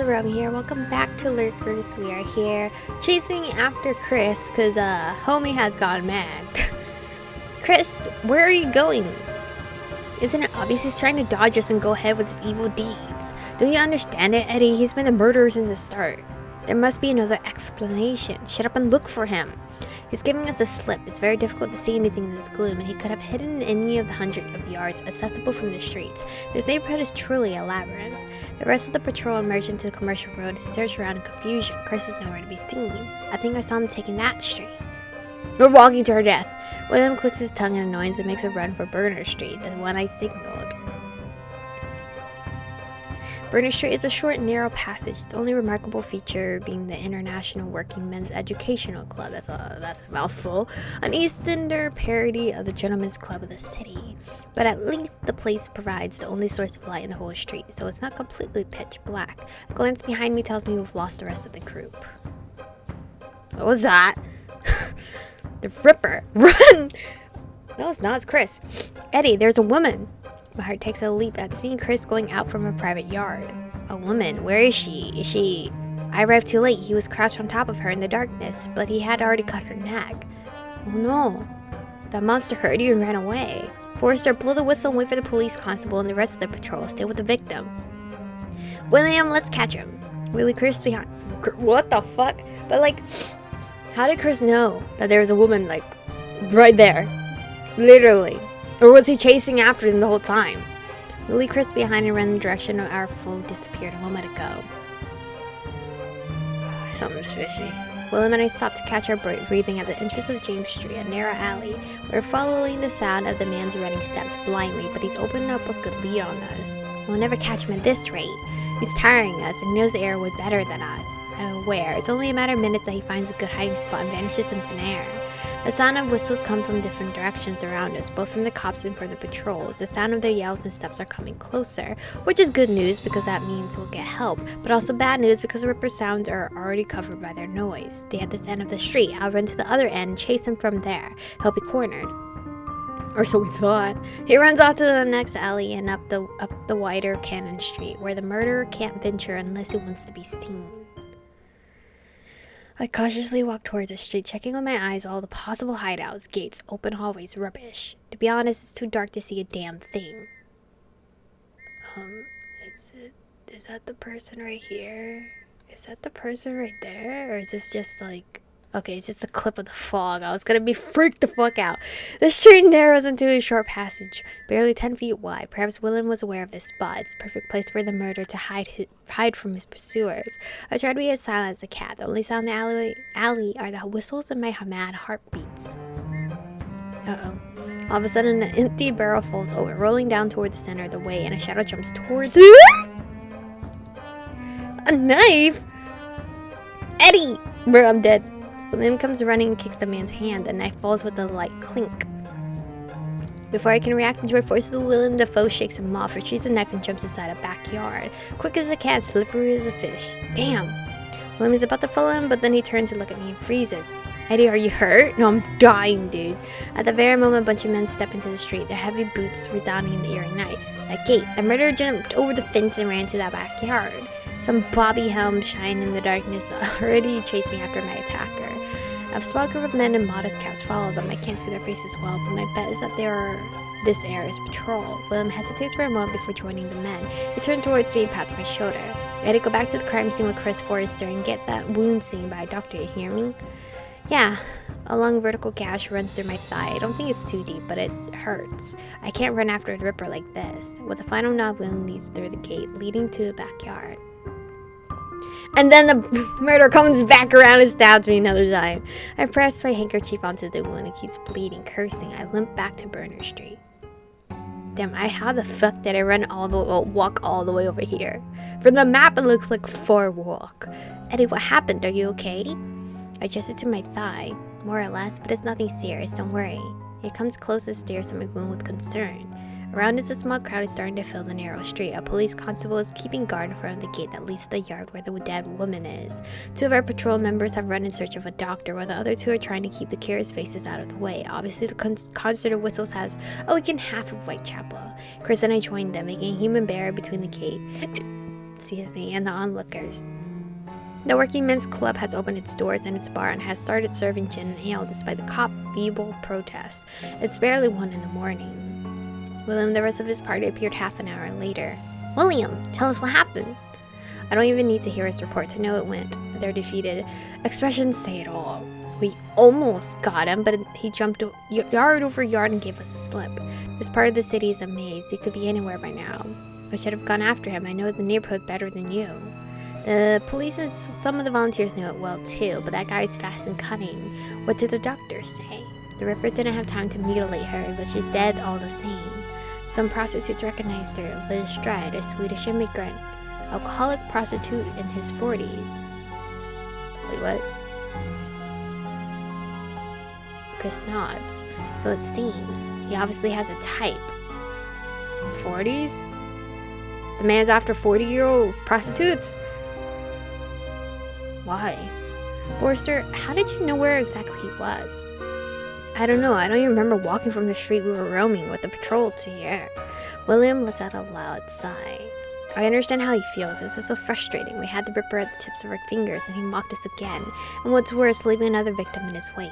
Aromie here. Welcome back to Lurkers. We are here chasing after Chris because homie has gone mad. Chris, where are you going? Isn't it obvious he's trying to dodge us and go ahead with his evil deeds? Don't you understand it, Eddie? He's been the murderer since the start. There must be another explanation. Shut up and look for him. He's giving us a slip. It's very difficult to see anything in this gloom, and he could have hidden in any of the hundreds of yards accessible from the streets. This neighborhood is truly a labyrinth. The rest of the patrol emerged into the commercial road and searched around in confusion. Chris is nowhere to be seen. I think I saw him taking that street. We're walking to our death. William clicks his tongue in annoyance and makes a run for Burner Street, the one I signaled. Burner Street is a short, narrow passage. Its only remarkable feature being the International Working Men's Educational Club. That's a mouthful. An Eastender parody of the Gentlemen's Club of the city. But at least the place provides the only source of light in the whole street, so it's not completely pitch black. A glance behind me tells me we've lost the rest of the group. What was that? The Ripper! Run! No, it's not. It's Chris. Eddie, there's a woman. My heart takes a leap at seeing Chris going out from a private yard. A woman? Where is she? I arrived too late. He was crouched on top of her in the darkness, but he had already cut her neck. Oh no. That monster heard you and ran away. Forrester, blow the whistle and wait for the police constable and the rest of the patrol. Stay with the victim. William, let's catch him. Willie, Chris behind. What the fuck? But how did Chris know that there was a woman, right there? Literally. Or was he chasing after them the whole time? Willie, Chris behind and ran in the direction of our foe disappeared a moment ago. Something's fishy. William and I stopped to catch our breathing at the entrance of James Street, a narrow alley. We're following the sound of the man's running steps blindly, but he's opened up a good lead on us. We'll never catch him at this rate. He's tiring us and knows the area way better than us. I'm aware. It's only a matter of minutes that he finds a good hiding spot and vanishes in thin air. The sound of whistles come from different directions around us, both from the cops and from the patrols. The sound of their yells and steps are coming closer, which is good news because that means we'll get help, but also bad news because the Ripper sounds are already covered by their noise. They at this end of the street. I'll run to the other end and chase him from there. He'll be cornered. Or so we thought. He runs off to the next alley and up the wider Cannon Street, where the murderer can't venture unless he wants to be seen. I cautiously walk towards the street, checking with my eyes all the possible hideouts, gates, open hallways, rubbish. To be honest, it's too dark to see a damn thing. Is that the person right here? Is that the person right there? Or is this just okay, it's just a clip of the fog. I was gonna be freaked the fuck out. The street narrows into a short passage, barely 10 feet wide. Perhaps William was aware of this spot. It's a perfect place for the murderer to hide from his pursuers. I try to be as silent as a cat. The only sound in the alley are the whistles and my mad heartbeats. Uh-oh. All of a sudden, an empty barrel falls over, rolling down toward the center of the way, and a shadow jumps towards it. A knife? Eddie! Bro, I'm dead. William comes running and kicks the man's hand. The knife falls with a light clink. Before I can react, enjoy forces of William, the foe shakes him off, retrieves the knife, and jumps inside a backyard. Quick as a cat, slippery as a fish. Damn. William is about to follow him, but then he turns to look at me and freezes. Eddie, are you hurt? No, I'm dying, dude. At the very moment, a bunch of men step into the street, their heavy boots resounding in the eerie night. That gate. The murderer jumped over the fence and ran to that backyard. Some bobby helms shine in the darkness, already chasing after my attacker. A small group of men in modest caps follow them. I can't see their faces well, but my bet is that this area's patrol. William hesitates for a moment before joining the men. He turns towards me and pats my shoulder. I had to go back to the crime scene with Chris Forrester and get that wound seen by a doctor, you hear me? Yeah, a long vertical gash runs through my thigh. I don't think it's too deep, but it hurts. I can't run after a Ripper like this. With a final nod, William leads through the gate, leading to the backyard. And then the murderer comes back around and stabs me another time. I press my handkerchief onto the wound. It keeps bleeding, cursing. I limp back to Burner Street. Damn, how the fuck did I walk all the way over here? From the map, it looks like 4 walk. Eddie, what happened? Are you okay? I adjusted to my thigh, more or less, but it's nothing serious. Don't worry. He comes close and stares at my wound with concern. Around us, a small crowd is starting to fill the narrow street. A police constable is keeping guard in front of the gate that leads to the yard where the dead woman is. 2 of our patrol members have run in search of a doctor, while the other 2 are trying to keep the curious faces out of the way. Obviously, the concert of whistles has a week and a half of Whitechapel. Chris and I joined them, making a human barrier between the gate and the onlookers. The Working Men's Club has opened its doors in its bar and has started serving gin and ale despite the cop's feeble protests. It's barely 1 in the morning. William and the rest of his party appeared half an hour later. William, tell us what happened. I don't even need to hear his report to know it went. Their defeated expressions say it all. We almost got him, but he jumped yard over yard and gave us a slip. This part of the city is a maze. He could be anywhere by now. I should have gone after him. I know the neighborhood better than you. The police and some of the volunteers know it well too, but that guy's fast and cunning. What did the doctors say? The Ripper didn't have time to mutilate her, but she's dead all the same. Some prostitutes recognized her. Liz Stride, a Swedish immigrant. Alcoholic prostitute in his 40s. Wait, what? Chris nods. So it seems. He obviously has a type. 40s? The man's after 40-year-old prostitutes? Why? Forrester, how did you know where exactly he was? I don't know. I don't even remember walking from the street we were roaming with the patrol to here. William lets out a loud sigh. I understand how he feels. This is so frustrating. We had the Ripper at the tips of our fingers and he mocked us again. And what's worse, leaving another victim in his wake.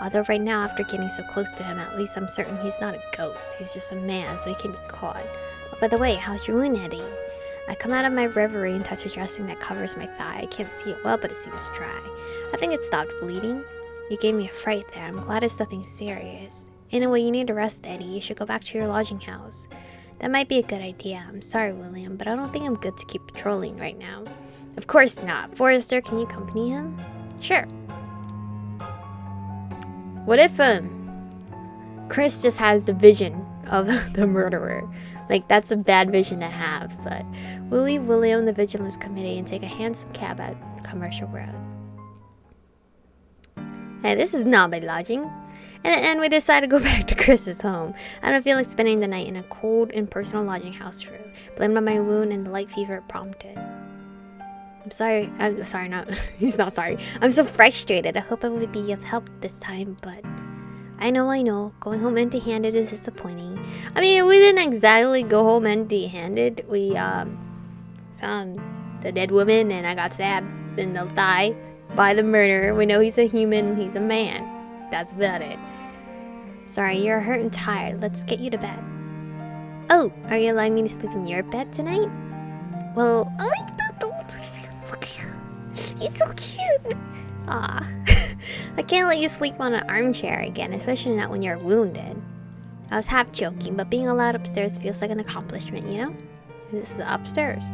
Although right now, after getting so close to him, at least I'm certain he's not a ghost. He's just a man, so he can be caught. Oh, by the way, how's your wound, Eddie? I come out of my reverie and touch a dressing that covers my thigh. I can't see it well, but it seems dry. I think it stopped bleeding. You gave me a fright there. I'm glad it's nothing serious. Anyway, you need a rest, Eddie. You should go back to your lodging house. That might be a good idea. I'm sorry, William, but I don't think I'm good to keep patrolling right now. Of course not. Forrester, can you accompany him? Sure. What if, Chris just has the vision of the murderer? Like, that's a bad vision to have, but we'll leave William the Vigilance Committee and take a handsome cab at Commercial Road. Hey, this is not my lodging. And we decide to go back to Chris's home. I don't feel like spending the night in a cold, impersonal lodging house room, blamed on my wound and the light fever it prompted. I'm sorry, not, he's not sorry. I'm so frustrated. I hope I would be of help this time, but I know, going home empty-handed is disappointing. I mean, we didn't exactly go home empty-handed. We, found the dead woman and I got stabbed in the thigh by the murderer. We know he's a human, he's a man. That's about it. Sorry, you're hurt and tired. Let's get you to bed. Oh, are you allowing me to sleep in your bed tonight? Well, I like that. It's so cute. Aw. I can't let you sleep on an armchair again, especially not when you're wounded. I was half joking, but being allowed upstairs feels like an accomplishment, you know? This is upstairs.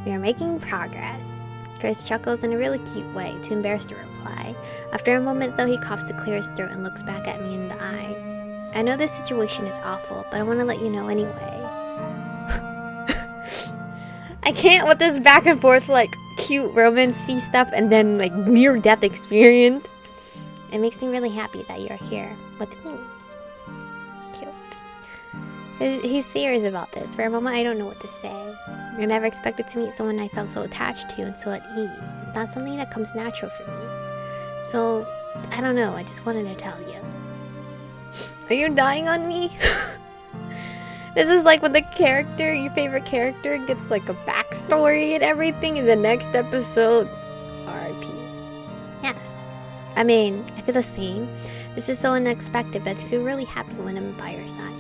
We are making progress. Chris chuckles in a really cute way, too embarrassed to reply. After a moment, though, he coughs to clear his throat and looks back at me in the eye. I know this situation is awful, but I want to let you know anyway. I can't with this back and forth, like, cute romance-y stuff and then, like, near-death experience. It makes me really happy that you're here with me. Cute. He's serious about this. For a moment, I don't know what to say. I never expected to meet someone I felt so attached to and so at ease. It's not something that comes natural for me. So, I don't know. I just wanted to tell you. Are you dying on me? This is like when the character, your favorite character, gets like a backstory and everything in the next episode. R.I.P. Yes. I mean, I feel the same. This is so unexpected, but I feel really happy when I'm by your side.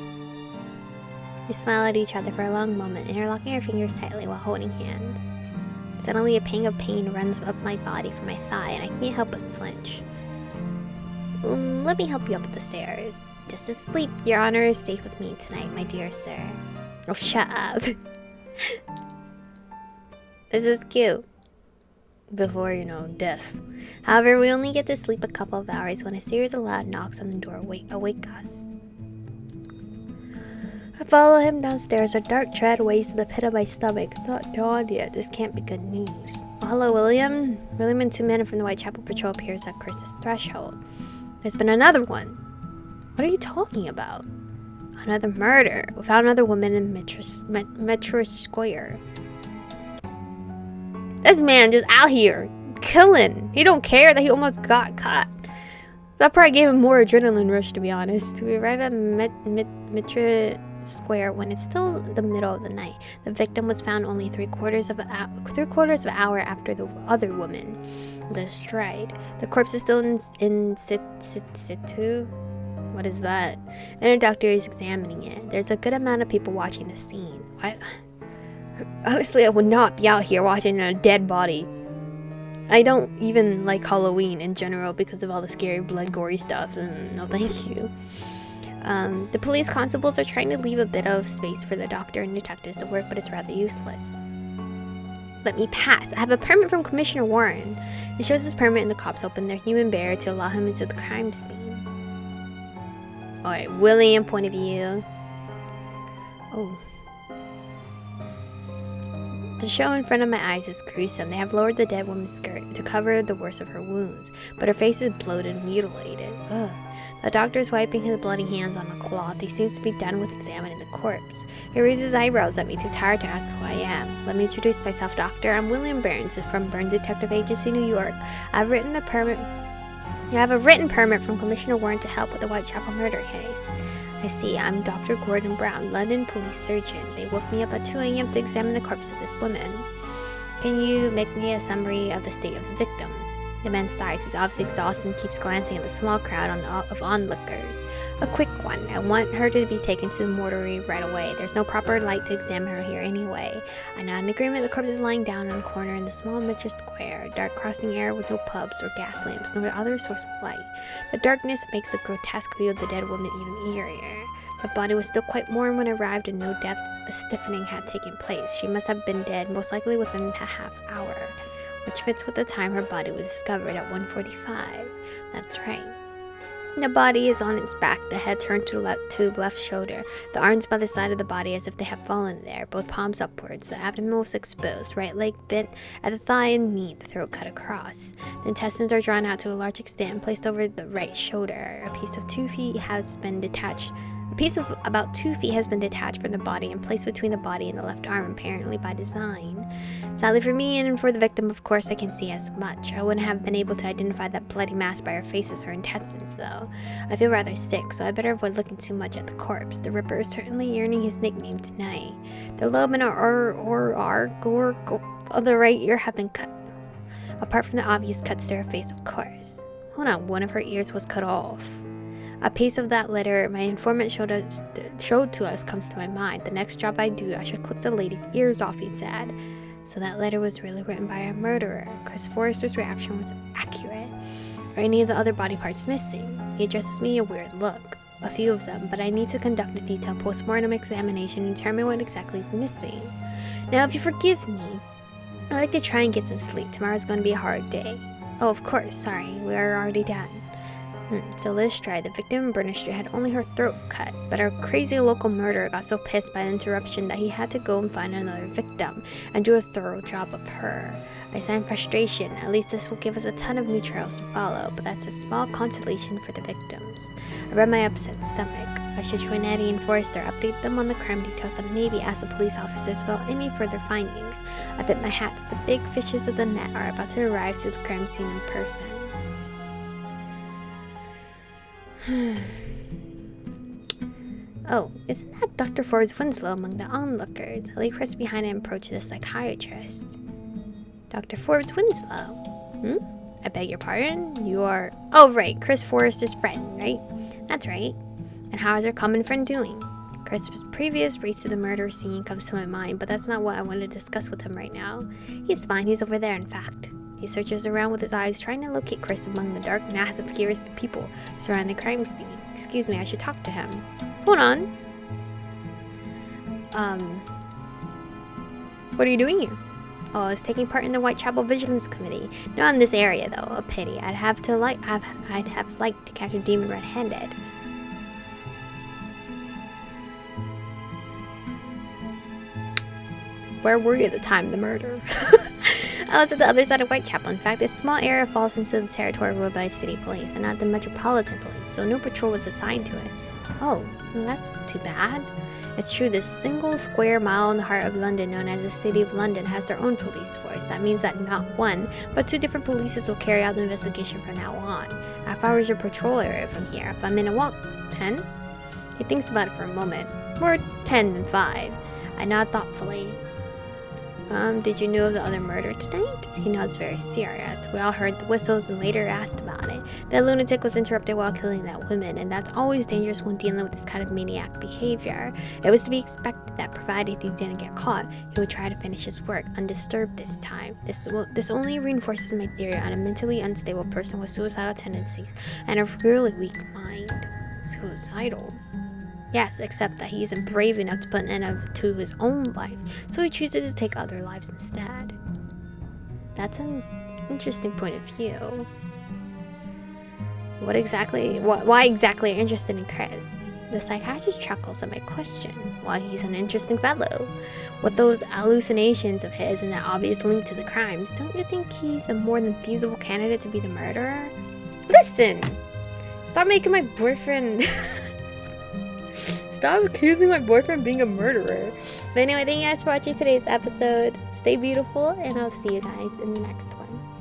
We smile at each other for a long moment, interlocking our fingers tightly while holding hands. Suddenly, a pang of pain runs up my body from my thigh, and I can't help but flinch. Let me help you up the stairs. Just asleep. Your honor is safe with me tonight, my dear sir. Oh, shut up. This is cute. Before, death. However, we only get to sleep a couple of hours when a series of loud knocks on the door awake us. I follow him downstairs. A dark tread weighs to the pit of my stomach. It's not dawned yet. This can't be good news. Oh, hello, William. William and 2 men from the Whitechapel Patrol appears at Chris's threshold. There's been another one. What are you talking about? Another murder. We found another woman in Metro Square. This man just out here killing. He don't care that he almost got caught. That probably gave him more adrenaline rush, to be honest. We arrive at Metro square when it's still the middle of the night. The victim was found only three-quarters of an hour after the other woman was strayed. The corpse is still in situ. What is that? And a doctor is examining it. There's a good amount of people watching the scene. Honestly, I would not be out here watching a dead body. I don't even like Halloween in general because of all the scary, blood, gory stuff. And no, thank you. The police constables are trying to leave a bit of space for the doctor and detectives to work, but it's rather useless. Let me pass. I have a permit from Commissioner Warren. He shows his permit and the cops open their human barrier to allow him into the crime scene. Alright, William, point of view. Oh. The show in front of my eyes is gruesome. They have lowered the dead woman's skirt to cover the worst of her wounds, but her face is bloated and mutilated. Ugh. The doctor is wiping his bloody hands on a cloth. He seems to be done with examining the corpse. He raises eyebrows at me, too tired to ask who I am. Let me introduce myself, doctor. I'm William Burns from Burns Detective Agency, New York. I have a written permit from Commissioner Warren to help with the Whitechapel murder case. I see. I'm Dr. Gordon Brown, London police surgeon. They woke me up at 2 a.m. to examine the corpse of this woman. Can you make me a summary of the state of the victim? The man sighs. He's obviously exhausted and keeps glancing at the small crowd of onlookers. A quick one. I want her to be taken to the mortuary right away. There's no proper light to examine her here anyway. I nod in agreement. The corpse is lying down on a corner in the small miniature square. Dark crossing area with no pubs or gas lamps, nor other source of light. The darkness makes the grotesque view of the dead woman even eerier. The body was still quite warm when I arrived and no death stiffening had taken place. She must have been dead, most likely within a half hour, which fits with the time her body was discovered at 1:45. That's right. The body is on its back, the head turned to the left shoulder, the arms by the side of the body as if they have fallen there, both palms upwards. The abdomen was exposed, right leg bent at the thigh and knee, the throat cut across. The intestines are drawn out to a large extent and placed over the right shoulder. A piece of about 2 feet has been detached from the body and placed between the body and the left arm, apparently by design. Sadly for me and for the victim, of course, I can see as much. I wouldn't have been able to identify that bloody mass by her face as her intestines, though. I feel rather sick, so I better avoid looking too much at the corpse. The Ripper is certainly earning his nickname tonight. The lobe and of the right ear have been cut, apart from the obvious cuts to her face, of course. Hold on, one of her ears was cut off. A piece of that letter my informant showed to us comes to my mind. The next job I do, I should clip the lady's ears off, he said. So that letter was really written by a murderer. Chris Forrester's reaction was accurate. Are any of the other body parts missing? He addresses me a weird look. A few of them, but I need to conduct a detailed post-mortem examination and determine what exactly is missing. Now, if you forgive me, I'd like to try and get some sleep. Tomorrow's going to be a hard day. Oh, of course, sorry, we are already done. So Liz tried. The victim in Burnett Street had only her throat cut, but our crazy local murderer got so pissed by the interruption that he had to go and find another victim and do a thorough job of her. I sigh in frustration. At least this will give us a ton of new trails to follow, but that's a small consolation for the victims. I rub my upset stomach. I should join Eddie and Forrester, update them on the crime details, and maybe ask the police officers about any further findings. I bet my hat that the big fishes of the net are about to arrive to the crime scene in person. Oh, isn't that Dr. Forbes Winslow among the onlookers? I lay Chris behind and approach the psychiatrist. Dr. Forbes Winslow? I beg your pardon? You are... Oh, right, Chris Forrester's friend, right? That's right. And how is our common friend doing? Chris's previous race to the murder scene comes to my mind, but that's not what I want to discuss with him right now. He's fine, he's over there, in fact. He searches around with his eyes, trying to locate Chris among the dark mass of curious people surrounding the crime scene. Excuse me, I should talk to him. Hold on. What are you doing here? Oh, I was taking part in the Whitechapel Vigilance Committee. Not in this area, though. A pity. I'd have liked to catch a demon red-handed. Where were you at the time of the murder? I was at the other side of Whitechapel. In fact, this small area falls into the territory ruled by city police and not the metropolitan police, so no patrol was assigned to it. Oh, well, that's too bad. It's true, this single square mile in the heart of London, known as the City of London, has their own police force. That means that not one, but 2 different polices will carry out the investigation from now on. Half hours of patrol area from here. If I'm in a walk, 10? He thinks about it for a moment. More 10 than 5. I nod thoughtfully. Did you know of the other murder tonight? He nods very serious. We all heard the whistles and later asked about it. That lunatic was interrupted while killing that woman, and that's always dangerous when dealing with this kind of maniac behavior. It was to be expected that provided he didn't get caught, he would try to finish his work undisturbed this time. This only reinforces my theory on a mentally unstable person with suicidal tendencies and a really weak mind. Suicidal? Yes, except that he isn't brave enough to put an end to his own life, so he chooses to take other lives instead. That's an interesting point of view. Why exactly are you interested in Chris? The psychiatrist chuckles at my question. Why, he's an interesting fellow. With those hallucinations of his and that obvious link to the crimes, don't you think he's a more than feasible candidate to be the murderer? Listen! Stop making my boyfriend... Stop accusing my boyfriend of being a murderer. But anyway, thank you guys for watching today's episode. Stay beautiful, and I'll see you guys in the next one.